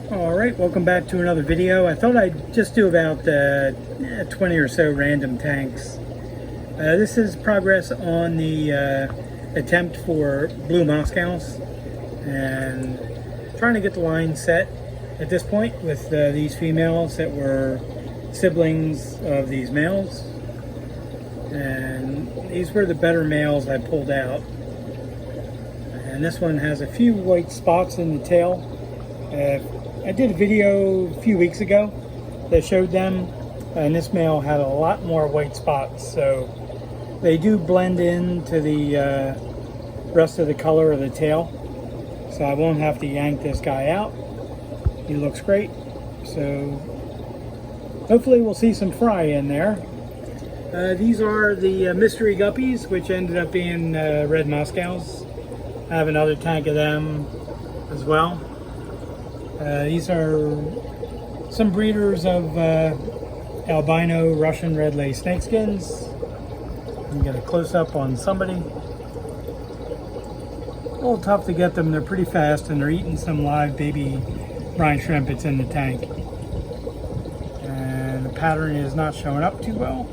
Alright, welcome back to another video. I thought I'd just do about 20 or so random tanks. This is progress on the attempt for blue Moscows, and trying to get the line set at this point with these females that were siblings of these males. And these were the better males I pulled out. And this one has a few white spots in the tail. I did a video a few weeks ago that showed them, and this male had a lot more white spots, so they do blend into the rest of the color of the tail, so I won't have to yank this guy out. He looks great, so hopefully we'll see some fry in there. These are the mystery guppies, which ended up being red Moscows. I have another tank of them as well. These are some breeders of albino Russian red lace snakeskins. You can get a close-up on somebody. A little tough to get them. They're pretty fast, and they're eating some live baby brine shrimp that's in the tank. And the pattern is not showing up too well,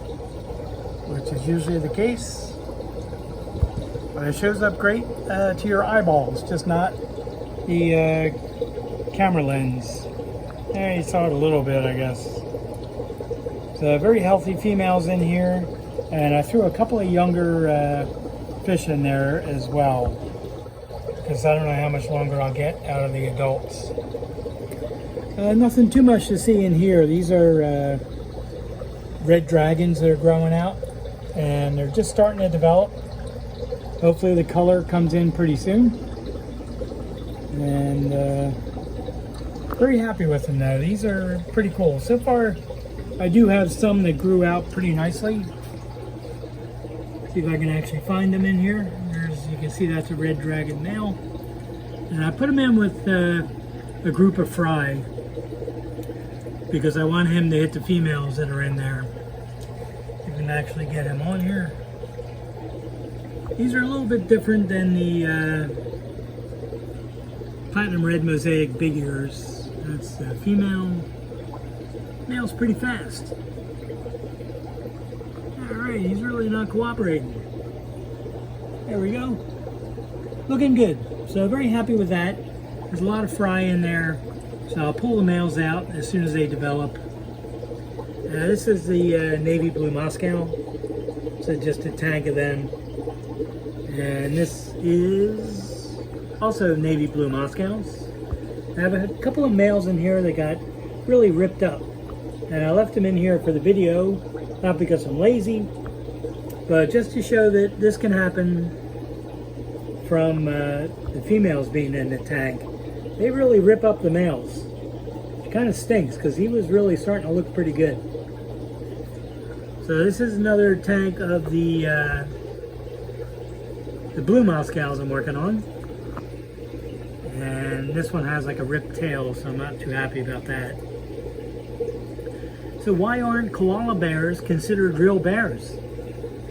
which is usually the case. But it shows up great to your eyeballs, just not the camera lens. There, you saw it a little bit, I guess. So very healthy females in here, and I threw a couple of younger fish in there as well, because I don't know how much longer I'll get out of the adults. Nothing too much to see in here. These are red dragons that are growing out, and they're just starting to develop. Hopefully the color comes in pretty soon. And very happy with them though. These are pretty cool. So far, I do have some that grew out pretty nicely. See if I can actually find them in here. There's, you can see that's a red dragon male. And I put him in with a group of fry because I want him to hit the females that are in there. You can actually get him on here. These are a little bit different than the platinum red mosaic big ears. That's the female. Male's pretty fast. Alright, he's really not cooperating. There we go. Looking good. So very happy with that. There's a lot of fry in there. So I'll pull the males out as soon as they develop. This is the navy blue Moscow. So just a tank of them. And this is also navy blue Moscows. I have a couple of males in here that got really ripped up, and I left them in here for the video, not because I'm lazy, but just to show that this can happen from the females being in the tank. They really rip up the males. It kind of stinks because he was really starting to look pretty good. So this is another tank of the blue Moscows I'm working on. And this one has like a ripped tail, so I'm not too happy about that. So why aren't koala bears considered real bears?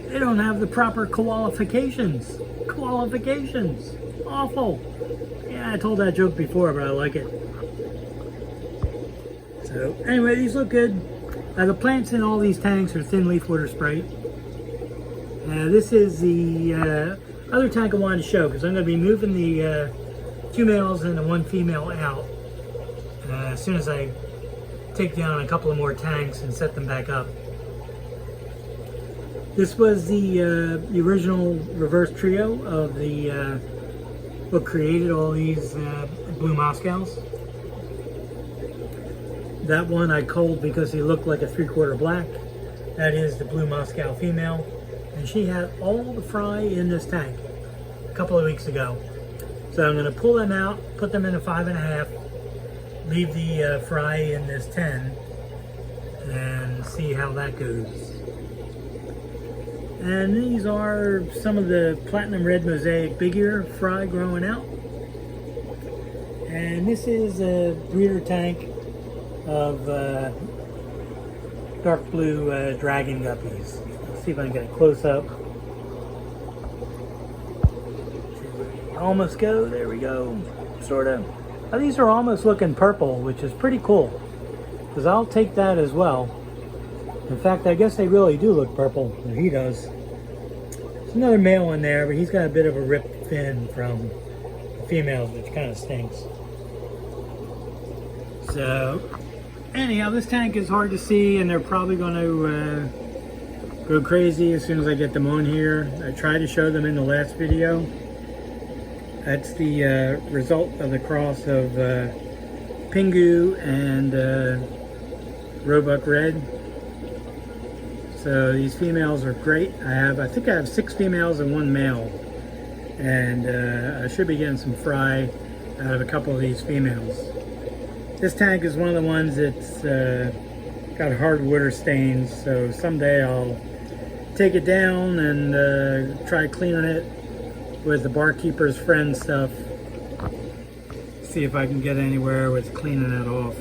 They don't have the proper qualifications. Qualifications. Awful. Yeah, I told that joke before, but I like it. So anyway, these look good. The plants in all these tanks are thin leaf water sprite. This is the other tank I wanted to show, because I'm going to be moving the 2 males and the 1 female out as soon as I take down a couple of more tanks and set them back up. This was the original reverse trio of the what created all these blue Moscows. That one I culled because he looked like a 3/4 black. That is the blue Moscow female, and she had all the fry in this tank a couple of weeks ago. So I'm going to pull them out, put them in a 5.5, leave the fry in this 10, and see how that goes. And these are some of the platinum red mosaic big ear fry growing out. And this is a breeder tank of dark blue dragon guppies. Let's see if I can get a close up. Almost go, there we go, sort of. These are almost looking purple, which is pretty cool, because I'll take that as well. In fact, I guess they really do look purple, or he does. There's another male in there, but he's got a bit of a ripped fin from the females, which kind of stinks. So, anyhow, this tank is hard to see, and they're probably going to go crazy as soon as I get them on here. I tried to show them in the last video. That's the result of the cross of Pingu and Roebuck Red. So these females are great. I think I have 6 females and 1 male. And I should be getting some fry out of a couple of these females. This tank is one of the ones that's got hard water stains, so someday I'll take it down and try cleaning it with the barkeeper's friend stuff. See if I can get anywhere with cleaning it off.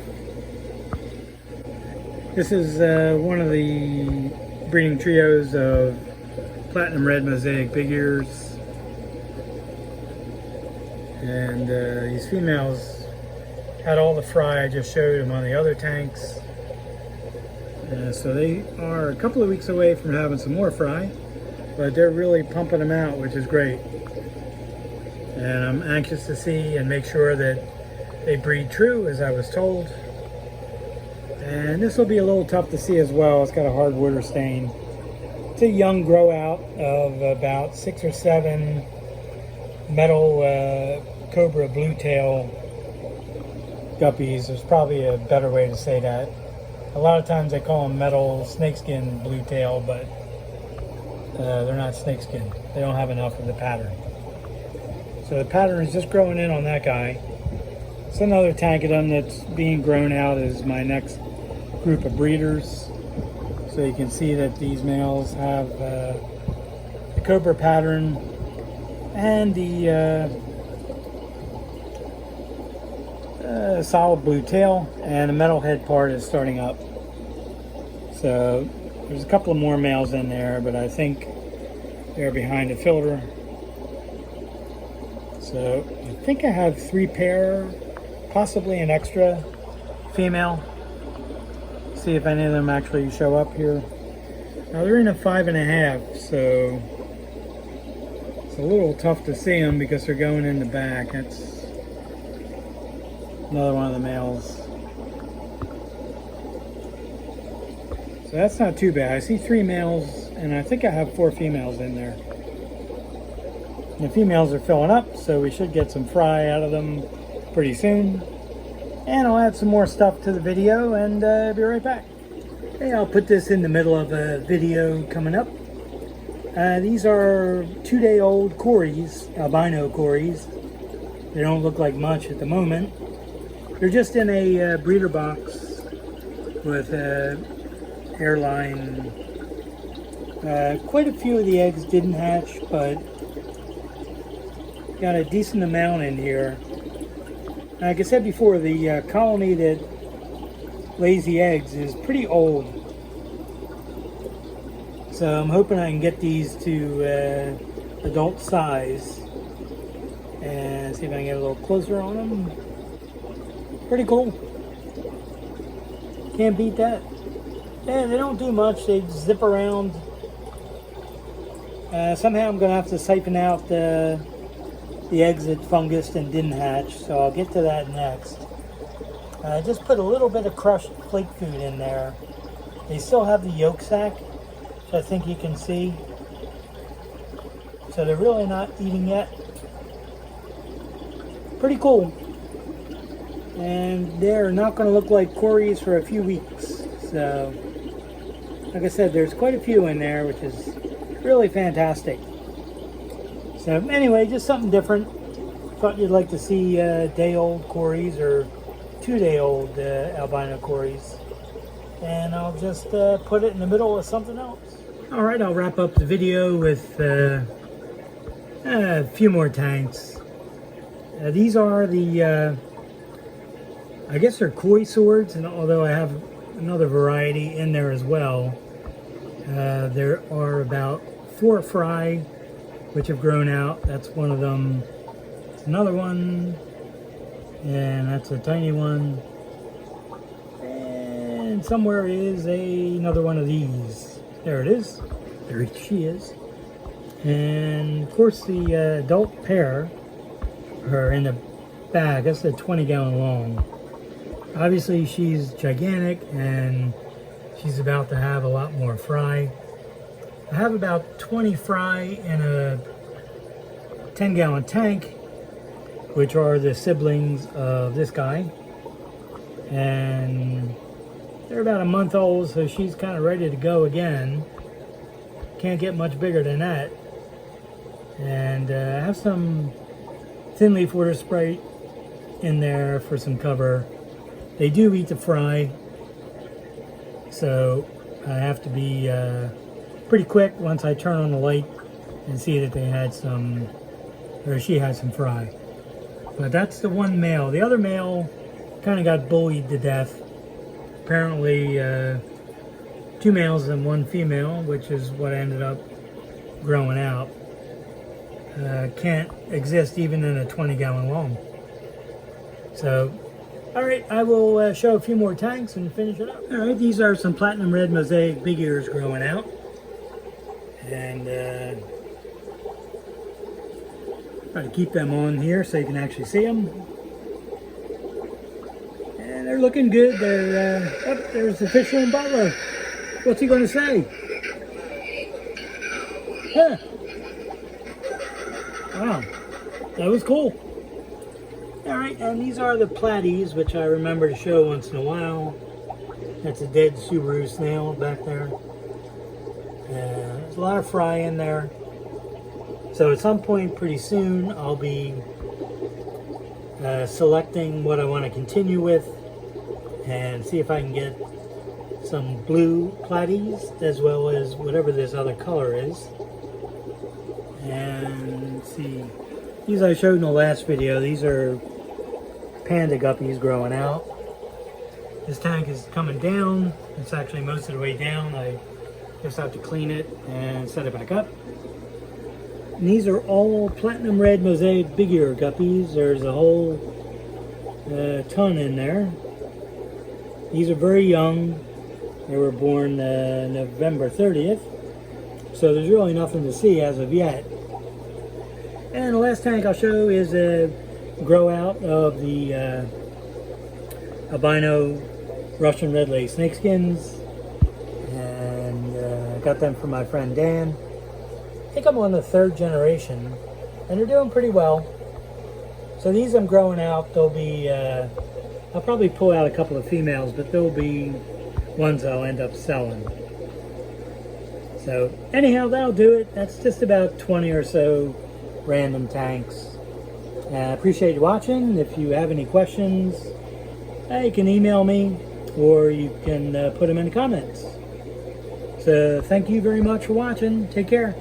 This is one of the breeding trios of platinum red mosaic big ears. And these females had all the fry I just showed them on the other tanks. So they are a couple of weeks away from having some more fry, but they're really pumping them out, which is great. And I'm anxious to see and make sure that they breed true, as I was told. And this will be a little tough to see as well. It's got a hard water stain. It's a young grow out of about 6 or 7 metal cobra bluetail guppies. There's probably a better way to say that. A lot of times they call them metal snakeskin bluetail, but they're not snakeskin. They don't have enough of the pattern. So the pattern is just growing in on that guy. It's another tank of them that's being grown out as my next group of breeders. So you can see that these males have the cobra pattern and the solid blue tail, and the metal head part is starting up. So there's a couple of more males in there, but I think they're behind the filter. So I think I have 3 pair, possibly an extra female. See if any of them actually show up here. Now they're in a 5.5, so it's a little tough to see them because they're going in the back. That's another one of the males. So that's not too bad. I see 3 males, and I think I have 4 females in there. The females are filling up, so we should get some fry out of them pretty soon. And I'll add some more stuff to the video and be right back. Okay, I'll put this in the middle of a video coming up. These are 2-day-old Corys, albino Corys. They don't look like much at the moment. They're just in a breeder box with a hairline. Quite a few of the eggs didn't hatch, but got a decent amount in here. Like I said before, the colony that lays the eggs is pretty old. So I'm hoping I can get these to adult size and see if I can get a little closer on them. Pretty cool. Can't beat that. Yeah, they don't do much. They zip around. Somehow I'm going to have to siphon out the eggs that fungused and didn't hatch, so I'll get to that next. I just put a little bit of crushed flake food in there. They still have the yolk sac, which I think you can see. So they're really not eating yet. Pretty cool. And they're not going to look like Corys for a few weeks. So, like I said, there's quite a few in there, which is really fantastic. So anyway, just something different. Thought you'd like to see day-old Corys or 2-day-old albino Corys. And I'll just put it in the middle of something else. All right, I'll wrap up the video with a few more tanks. These are the, I guess they're koi swords, and although I have another variety in there as well. There are about 4 fry which have grown out. That's one of them. There's another one. and that's a tiny one. And somewhere is another one of these. There it is. There she is. And of course the adult pair are in the bag. That's a 20-gallon long. Obviously she's gigantic and she's about to have a lot more fry. I have about 20 fry in a 10-gallon tank, which are the siblings of this guy. And they're about a month old, so she's kind of ready to go again. Can't get much bigger than that. And I have some thin leaf water Sprite in there for some cover. They do eat the fry, so I have to be pretty quick once I turn on the light and see that they had some, or she had some fry. But that's the one male. The other male kind of got bullied to death. Apparently 2 males and 1 female, which is what ended up growing out. Can't exist even in a 20-gallon long. So, all right, I will show a few more tanks and finish it up. All right, these are some platinum red mosaic big ears growing out. And try to keep them on here so you can actually see them. And they're looking good. They're, oh, there's the fisherman butler. What's he going to say? Huh. Wow, that was cool. All right, and these are the platies, which I remember to show once in a while. That's a dead Subaru snail back there. There's a lot of fry in there. So at some point pretty soon, I'll be selecting what I want to continue with and see if I can get some blue platies as well as whatever this other color is. And let's see, these I showed in the last video. These are panda guppies growing out. This tank is coming down. It's actually most of the way down. I just have to clean it and set it back up. And these are all platinum red mosaic big ear guppies. There's a whole ton in there. These are very young. They were born November 30th. So there's really nothing to see as of yet. And the last tank I'll show is a grow out of the albino Russian red lace snakeskins. And I got them from my friend Dan. I think I'm on the 3rd generation, and they're doing pretty well. So these I'm growing out. They'll be, I'll probably pull out a couple of females, but they'll be ones I'll end up selling. So anyhow, that'll do it. That's just about 20 or so random tanks. I appreciate you watching. If you have any questions, you can email me or you can put them in the comments. So thank you very much for watching. Take care.